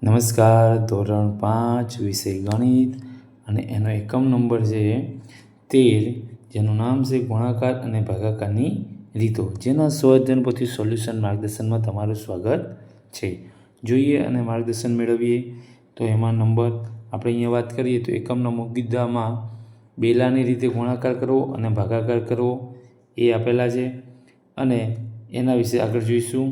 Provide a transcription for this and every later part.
નમસ્કાર. ધોરણ 5 વિષય ગણિત અને એનો એકમ નંબર છે 13, જેનું નામ છે ગુણાકાર અને ભાગાકારની રીતો, જેના સ્વઅધ્યયન પોથી સોલ્યુશન માર્ગદર્શનમાં તમારું સ્વાગત છે. જોઈએ અને માર્ગદર્શન મેળવીએ તો એમાં નંબર આપણે અહીંયા વાત કરીએ તો એકમના મુદ્દામાં બેલાની રીતે ગુણાકાર કરવો અને ભાગાકાર કરવો એ આપેલા છે અને એના વિશે આગળ જોઈશું.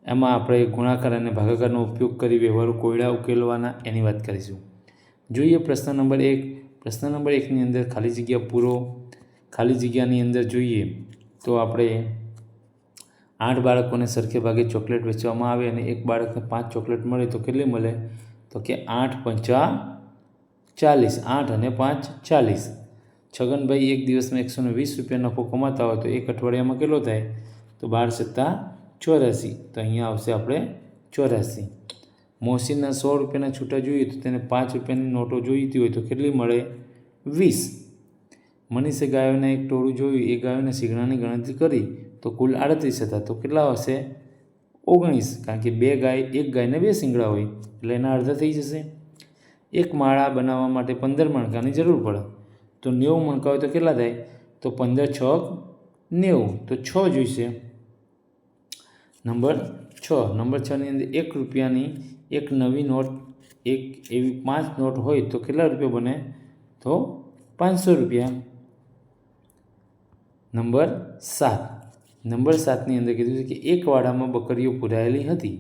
એમાં આપણે ગુણાકાર અને ભાગાકારનો ઉપયોગ કરી વ્યવહારુ કોયડા ઉકેલવાના એની વાત કરીશું. જોઈએ પ્રશ્ન નંબર 1. પ્રશ્ન નંબર 1ની અંદર ખાલી જગ્યા પૂરો. ખાલી જગ્યાની અંદર જોઈએ તો આપણે 8 બાળકોને સરખે ભાગે ચોકલેટ વેચવામાં આવે અને એક બાળકને 5 ચોકલેટ મળે તો કેટલી મળે? તો કે 8 પંચા 40. 8 અને 5 40. છગનભાઈ એક દિવસમાં 120 રૂપિયા નફો કમાતા હોય તો એક અઠવાડિયામાં કેટલો થાય? તો 12 સત્તા 84. તો અહીંયા આવશે આપણે 84. મોહસિનના 100 રૂપિયાના છૂટા જોઈએ તો તેને 5 રૂપિયાની નોટો જોઈતી હોય તો કેટલી મળે? 20. મનીષે ગાયોના એક ટોળું જોયું. એ ગાયોના શિંગડાની ગણતરી કરી તો કુલ 38 હતા. તો કેટલા હશે? 19. કારણ કે એક ગાયને 2 શિંગડા હોય એટલે એના અડધા થઈ જશે. એક માળા બનાવવા માટે 15 મણકાની જરૂર પડે તો 90 મણકા હોય તો કેટલા થાય? તો 15 6 90. તો 6 જોઈશે. નંબર 6. નંબર 6ની અંદર 1 રૂપિયાની એક નવી નોટ, એક એવી 5 નોટ હોય તો કેટલા રૂપિયા બને? તો 500 રૂપિયા. નંબર 7. નંબર 7ની અંદર કીધું છે કે એક વાડામાં બકરીઓ પુરાયેલી હતી.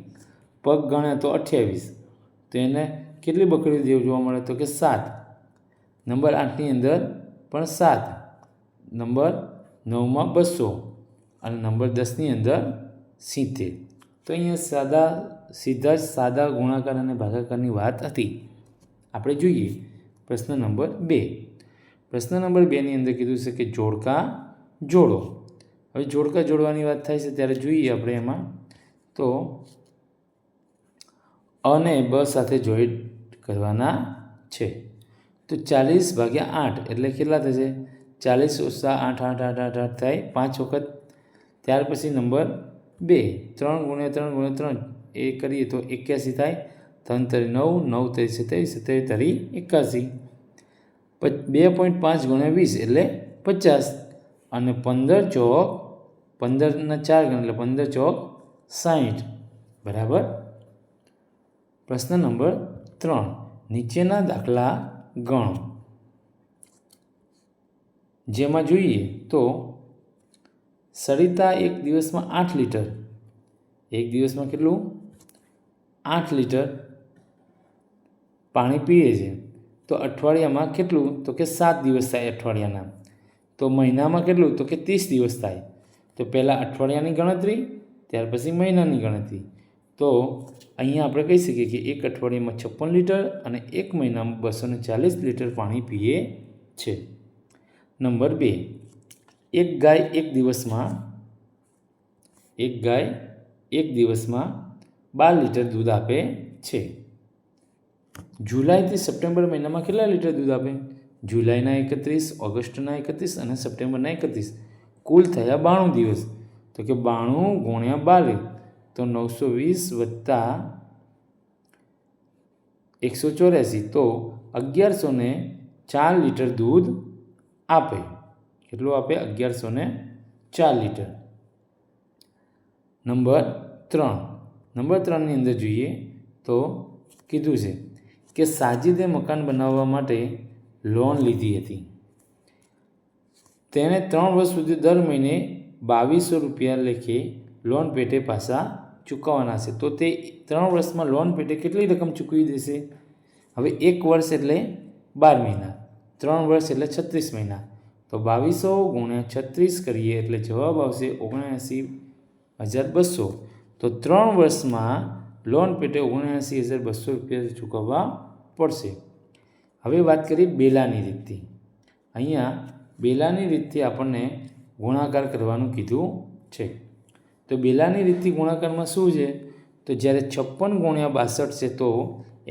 પગ ગણ્યા તો 28. તો એને કેટલી બકરીઓ જોવા મળે? તો કે 7. નંબર 8ની અંદર પણ 7. નંબર 9માં 200 અને નંબર 10ની અંદર 70. તો અહીંયા સીધા જ સાદા ગુણાકાર અને ભાગાકારની વાત હતી. આપણે જોઈએ પ્રશ્ન નંબર 2. પ્રશ્ન નંબર 2ની અંદર કીધું છે કે જોડકા જોડો. હવે જોડકા જોડવાની વાત થાય છે ત્યારે જોઈએ આપણે એમાં તો અને બ સાથે જોઈન્ટ કરવાના છે. તો 40/8 એટલે કેટલા થશે? 40 - 8 8 8 8 8 થાય 5 વખત. ત્યાર પછી નંબર 2 3 × 3 × 3 એ કરીએ તો 81 થાય. 3 × 9 9 × 27 27 × 81. 2.5 × 20 એટલે 50 અને 15 ચોક 15ના 4 ગણ એટલે 15 ચોક 60 બરાબર. પ્રશ્ન નંબર 3. નીચેના દાખલા ગણો. જેમાં જોઈએ તો સરિતા એક દિવસમાં 8 લીટર, એક દિવસમાં કેટલું? 8 લીટર પાણી પીએ છે. તો અઠવાડિયામાં કેટલું? તો કે 7 દિવસ થાય અઠવાડિયાના. તો મહિનામાં કેટલું? તો કે 30 દિવસ થાય. તો પહેલાં અઠવાડિયાની ગણતરી, ત્યાર પછી મહિનાની ગણતરી. તો અહીંયા આપણે કહી શકીએ કે એક અઠવાડિયામાં 56 લીટર અને એક મહિનામાં 240 લીટર પાણી પીએ છે. નંબર 2. એક ગાય એક દિવસમાં 12 લીટર દૂધ આપે છે. જુલાઈથી સપ્ટેમ્બર મહિનામાં કેટલા લીટર દૂધ આપે? જુલાઈના 31, ઓગસ્ટના 31 અને સપ્ટેમ્બરના 31. કુલ થયા 92 દિવસ. તો કે 92 × 12 તો 920 + 184 તો 1104 લીટર દૂધ આપે. કેટલું આપે? 1104 લીટર. નંબર 3. નંબર 3ની અંદર જોઈએ તો કીધું છે કે સાજિદે મકાન બનાવવા માટે લોન લીધી હતી. તેને 3 વર્ષ સુધી દર મહિને 2200 રૂપિયા લેખે લોન પેટે પાછા ચૂકવવાના છે. તો તે 3 વર્ષમાં લોન પેટે કેટલી રકમ ચૂકવી દેશે? હવે 1 વર્ષ એટલે 12 મહિના, 3 વર્ષ એટલે 36 મહિના. તો 2200 × 36 કરીએ એટલે જવાબ આવશે 79,200. તો 3 વર્ષમાં લોન પેટે 79,200 રૂપિયા ચૂકવવા પડશે. હવે વાત કરીએ બેલાની રીતથી. અહીંયા બેલાની રીતથી આપણને ગુણાકાર કરવાનું કીધું છે. તો બેલાની રીતથી ગુણાકારમાં શું છે? તો જ્યારે 56 × 62 છે તો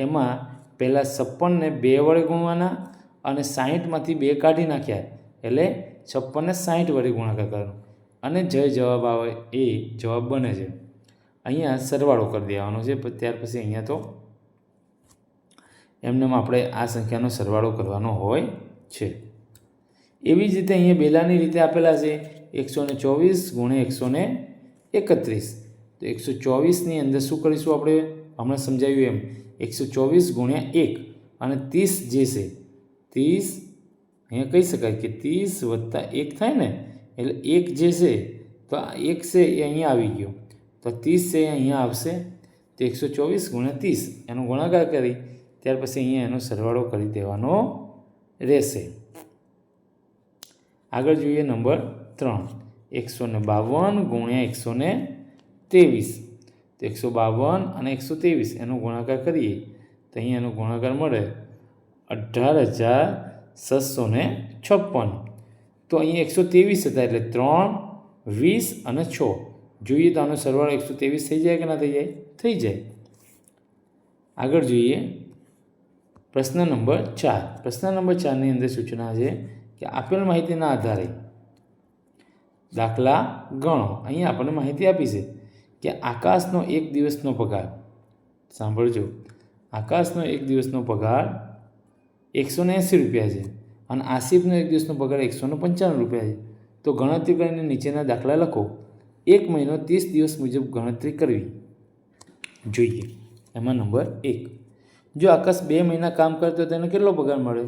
એમાં પહેલાં 56ને 2 વડે ગુણવાના અને 60માંથી 2 કાઢી નાખ્યા એટલે 56ને 60 વડે ગુણાકાર કરવાનો અને જે જવાબ આવે એ જવાબ બને છે. અહીંયા સરવાળો કરી દેવાનો છે. ત્યાર પછી અહીંયા તો એમને આપણે આ સંખ્યાનો સરવાળો કરવાનો હોય છે. એવી જ રીતે અહીંયા બેલાની રીતે આપેલા છે 124 ગુણ્યા 131. તો 124ની અંદર શું કરીશું આપણે? હમણાં સમજાવ્યું એમ 124 ગુણ્યા 1 અને 30 જે છે 30 અહીંયા કહી શકાય કે 30 વત્તા 1 થાય ને, એટલે 1 જે છે તો આ 1 છે એ અહીંયા આવી ગયો, તો 30 છે એ અહીંયા આવશે. તો 124 ગુણ્યા 30 એનો ગુણાકાર કરી ત્યાર પછી અહીંયા એનો સરવાળો કરી દેવાનો રહેશે. આગળ જોઈએ નંબર 3, 152 ગુણ્યા 123. તો 152 અને 123 એનો ગુણાકાર કરીએ તો અહીંયા એનો ગુણાકાર મળે 18,656. તો અહીંયા 123 હતા એટલે 3, 20 અને 6 જોઈએ તો આનો સરવાળો 123 થઈ જાય કે ના થઈ જાય? થઈ જાય. આગળ જોઈએ પ્રશ્ન નંબર 4. પ્રશ્ન નંબર 4ની અંદર સૂચના છે કે આપેલ માહિતીના આધારે દાખલા ગણો. અહીંયા આપણને માહિતી આપી છે કે આકાશનો એક દિવસનો પગાર, સાંભળજો, આકાશનો એક દિવસનો પગાર 180 રૂપિયા છે અને આસિફનો એક દિવસનો પગાર 195 રૂપિયા છે. તો ગણતરી કરીને નીચેના દાખલા લખો. એક મહિનો 30 દિવસ મુજબ ગણતરી કરવી. જોઈએ એમાં નંબર 1, જો આકાશ 2 મહિના કામ કરે તો તેને કેટલો પગાર મળે?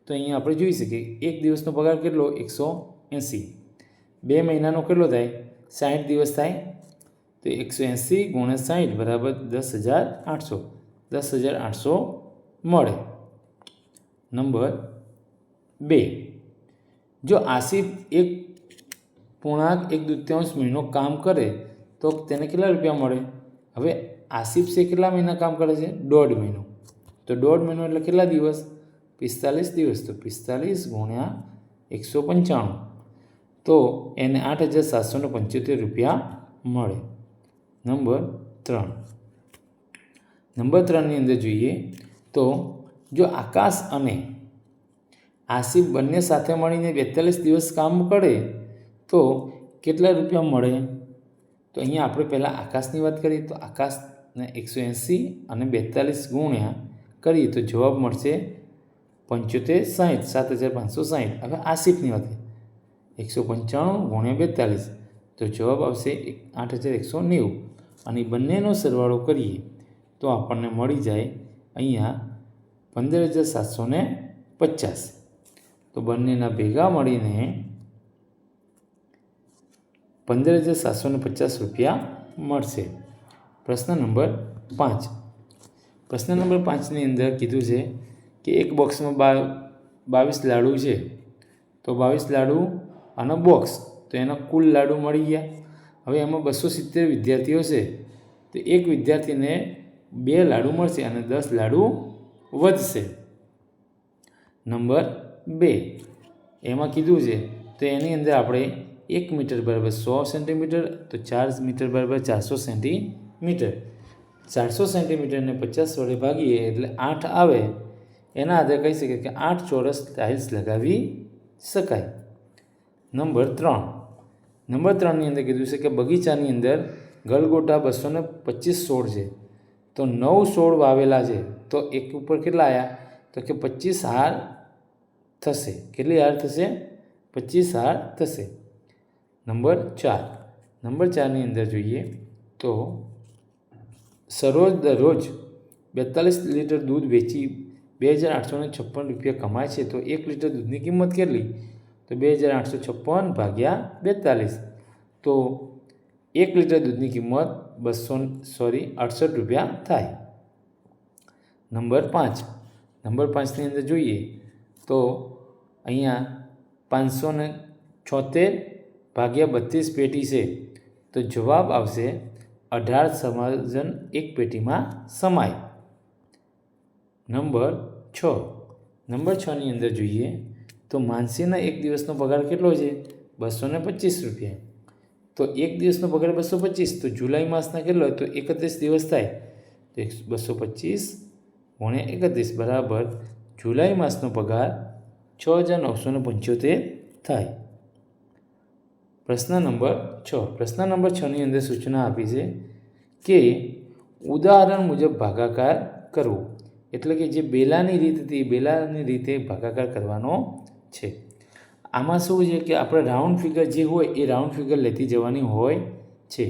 તો અહીંયા આપણે જોઈ શકીએ એક દિવસનો પગાર કેટલો? 180. 2 મહિનાનો કેટલો થાય? 60 દિવસ થાય. તો 180 ગુણ્યા 60 બરાબર 10,800. 10,800 મળે. નંબર 2, જો આસિફ 1.1 મહિનો કામ કરે તો તેને કેટલા રૂપિયા મળે? હવે આસિફ છે કેટલા મહિના કામ કરે છે? 1.5 મહિનો. તો 1.5 મહિનો એટલે કેટલા દિવસ? 45 દિવસ. તો 45 ગુણ્યા 195 તો એને 8,775 રૂપિયા મળે. નંબર 3, નંબર 3ની અંદર જોઈએ તો જો આકાશ અને આસિફ બંને સાથે મળીને 42 દિવસ કામ કરે તો કેટલા રૂપિયા મળે? તો અહીંયા આપણે પહેલાં આકાશની વાત કરીએ તો આકાશને 180 અને 42 ગુણ્યા કરીએ તો જવાબ મળશે 75, 7,560. હવે આસિફની વાત કરીએ 195 ગુણ્યા 42 તો જવાબ આવશે 8,190 અને બંનેનો સરવાળો કરીએ તો આપણને મળી જાય અહીંયા 15,750. તો બંનેના ભેગા મળીને 15,750 રૂપિયા મળશે. પ્રશ્ન નંબર 5. પ્રશ્ન નંબર 5ની અંદર કીધું છે કે એક બોક્સમાં 22 લાડુ છે. તો 22 લાડુ અને બોક્સ, તો એના કુલ લાડુ મળી ગયા. હવે એમાં 270 વિદ્યાર્થીઓ છે તો એક વિદ્યાર્થીને 2 લાડુ મળશે અને 10 લાડુ વધશે. નંબર 2 એમાં કીધું છે તો એની અંદર આપણે 1 મીટર બરાબર 100 સેન્ટીમીટર, તો 4 મીટર બરાબર 400 સેન્ટીમીટર. 400 સેન્ટીમીટરને 50 વડે ભાગીએ એટલે 8 આવે. એના આધારે કહી શકીએ કે 8 ચોરસ ટાઇલ્સ લગાવી શકાય. નંબર 3, નંબર 3ની અંદર કીધું છે કે બગીચાની અંદર ગલગોટા 225 છોડ છે તો 9 છોડ વાવેલા છે તો એક ઉપર કેટલા આવ્યા? તો કે 25 હાર થશે. કેટલી હાર થશે? 25 હાર થશે. નંબર 4, નંબર 4ની અંદર જોઈએ તો સરોજ દરરોજ 42 લીટર દૂધ વેચી 2,856 રૂપિયા કમાય છે તો 1 લીટર દૂધની કિંમત કેટલી? તો 2,856 ભાગ્યા 42 તો 1 લીટર દૂધની કિંમત 68 રૂપિયા થાય. નંબર 5, નંબર 5ની અંદર જોઈએ તો અહીંયા 576 ભાગ્યા 32 પેટી છે તો જવાબ આવશે 18 સમાજન એક પેટીમાં સમાય. નંબર 6, નંબર 6ની અંદર જોઈએ તો માનસીના એક દિવસનો પગાર કેટલો છે? 225 રૂપિયા. તો એક દિવસનો પગાર 225 તો જુલાઈ માસના કેટલો? તો 31 દિવસ થાય. તો 225 ગુણ્યા 31 બરાબર જુલાઈ માસનો પગાર 6,975 થાય. પ્રશ્ન નંબર 6. પ્રશ્ન નંબર 6ની અંદર સૂચના આપી છે કે ઉદાહરણ મુજબ ભાગાકાર કરવો. એટલે કે જે બેલાની રીત હતી બેલાની રીતે ભાગાકાર કરવાનો છે. આમાં શું છે કે આપણે રાઉન્ડ ફિગર જે હોય એ રાઉન્ડ ફિગર લેતી જવાની હોય છે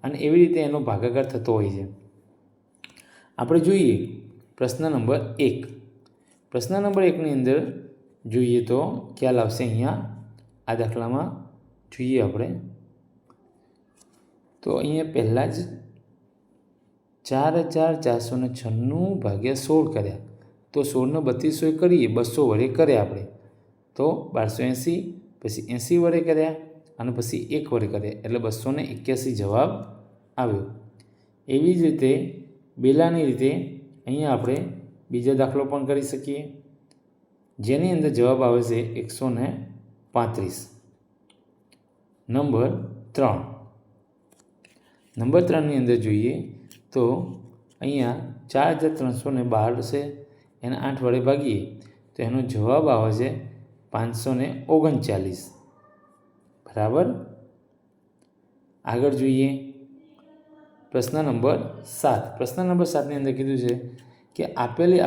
અને એવી રીતે એનો ભાગાકાર થતો હોય છે. આપણે જોઈએ પ્રશ્ન નંબર 1. પ્રશ્ન નંબર 1ની અંદર જોઈએ તો ખ્યાલ આવશે. અહીંયા આ દાખલામાં જોઈએ આપણે તો અહીંયા પહેલાં જ 4496 ભાગ્યા 16 કર્યા તો 16 ને 3200 કરીએ 200 વડે કર્યા આપણે તો 1280, પછી 80 વડે કર્યા અને પછી 1 વડે કર્યા એટલે 281 જવાબ આવ્યો. એવી જ રીતે બેલાની રીતે અહીંયા આપણે બીજો દાખલો પણ કરી શકીએ જેની અંદર જવાબ આવે છે 135. નંબર 3. નંબર 3ની અંદર જોઈએ તો અહીંયા 4312 છે એને 8 વડે ભાગીએ તો એનો જવાબ આવે છે 539. બરાબર. આગળ જોઈએ પ્રશ્ન નંબર 7. પ્રશ્ન નંબર 7ની અંદર કીધું છે કે આપેલી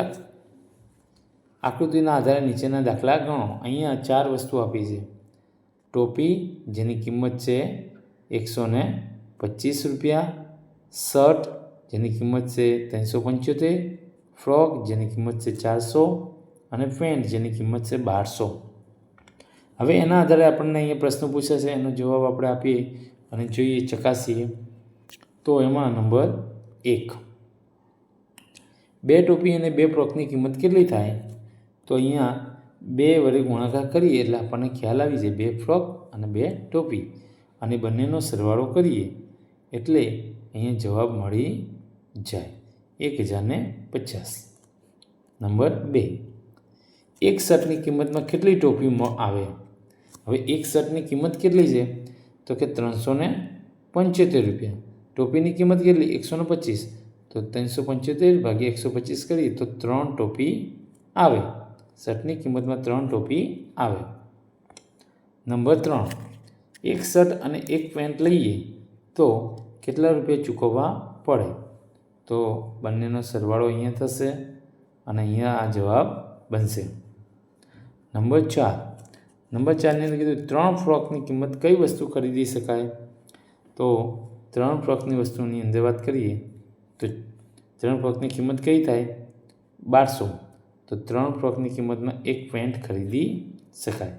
આકૃતિના આધારે નીચેના દાખલા ગણો. અહીંયા 4 વસ્તુ આપી છે. ટોપી જેની કિંમત છે 125 રૂપિયા, શર્ટ જેની કિંમત છે 375, ફ્રોક જેની કિંમત છે 400 અને પેન્ટ જેની કિંમત છે 1200. હવે એના આધારે આપણને અહીંયા પ્રશ્ન પૂછે છે એનો જવાબ આપણે આપીએ અને જોઈએ ચકાસીએ. તો એમાં નંબર 1 2 ટોપી અને 2 ફ્રોકની કિંમત કેટલી થાય? તો અહીંયા 2 વડે ગુણાકાર કરીએ એટલે આપણને ખ્યાલ આવી જાય 2 ફ્રોક અને 2 ટોપી અને બંનેનો સરવાળો કરીએ એટલે અહીંયા જવાબ મળી જાય 1050. નંબર 2 એક શર્ટની કિંમતમાં કેટલી ટોપી આવે? હવે એક શર્ટની કિંમત કેટલી છે તો કે 375 રૂપિયા. ટોપીની કિંમત કેટલી 125 તો 375 ભાગ્યા 125 કરીએ તો 3 ટોપી આવે. શર્ટની કિંમતમાં 3 ટોપી આવે. નંબર 3 એક શર્ટ અને એક પેન્ટ લઈએ તો કેટલા રૂપિયા ચૂકવવા પડે? તો બંનેનો સરવાળો અહીંયા થશે અને અહીંયા આ જવાબ બનશે. નંબર 4. નંબર 4ની અંદર કીધું 3 ફ્રોકની કિંમત કઈ વસ્તુ ખરીદી શકાય? તો 3 ફ્રોકની વસ્તુની અંદર વાત કરીએ તો 3 ફ્રોકની કિંમત કઈ થાય 1200 તો 3 ફ્રોકની કિંમતમાં એક પેન્ટ ખરીદી શકાય.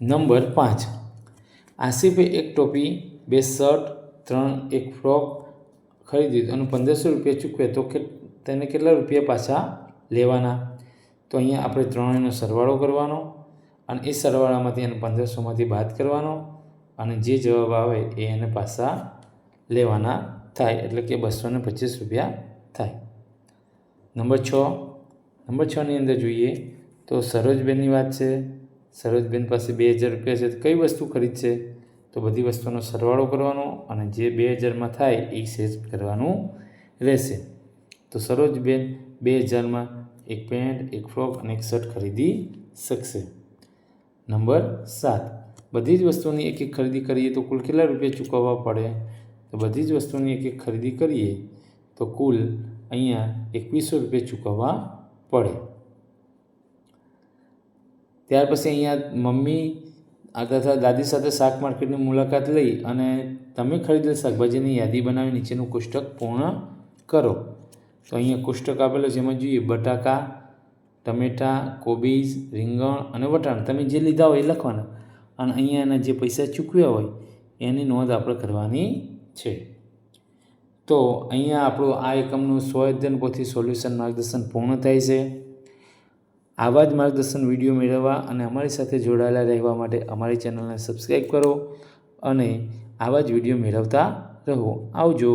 નંબર 5 આસિફે એક ટોપી 2 શર્ટ 1 ફ્રોક ખરીદ્યું અને 1500 રૂપિયા ચૂકવે તો તેને કેટલા રૂપિયા પાછા લેવાના? તો અહીંયા આપણે ત્રણેયનો સરવાળો કરવાનો અને એ સરવાળામાંથી એને 1500માંથી બાદ કરવાનો અને જે જવાબ આવે એ એને પાછા લેવાના થાય એટલે કે 225 રૂપિયા થાય. નંબર 6ની અંદર જોઈએ તો સરોજબેનની વાત છે. સરોજબેન પાસે 2000 રૂપિયા છે તો કઈ વસ્તુ ખરીદશે? તો બધી વસ્તુનો સરવાળો કરવાનો અને જે 2000માં થાય એ સેટ કરવાનું રહેશે. તો સરોજબેન 2000માં એક પેન્ટ 1 ફ્રોક અને 1 શર્ટ ખરીદી શકશે. નંબર 7 બધી જ વસ્તુની એક ખરીદી કરીએ તો કુલ કેટલા રૂપિયા ચૂકવવા પડે? તો બધી જ વસ્તુની એક ખરીદી કરીએ તો કુલ અહીંયા 2100 રૂપિયા ચૂકવવા પડે. ત્યાર પછી અહીંયા મમ્મી તથા દાદી સાથે શાક માર્કેટની મુલાકાત લઈ અને તમે ખરીદેલ શાકભાજીની યાદી બનાવી નીચેનું કોષ્ટક પૂર્ણ કરો. તો અહીંયા કોષ્ટક આપેલો છે એમાં જોઈએ બટાકા, ટમેટાં, કોબીજ, રીંગણ અને વટાણ તમે જે લીધા હોય એ લખવાના અને અહીંયા એના જે પૈસા ચૂકવ્યા હોય એની નોંધ આપણે કરવાની છે. તો અહીંયા આપણું આ એકમનું સ્વઅધ્યયન પોથી સોલ્યુશન માર્ગદર્શન પૂર્ણ થાય છે. આવા જ માર્ગદર્શન વિડીયો મેળવવા અને અમારી સાથે જોડાયેલા રહેવા માટે અમારી ચેનલને સબસ્ક્રાઈબ કરો અને આવા જ વિડીયો મેળવતા રહો. આવજો.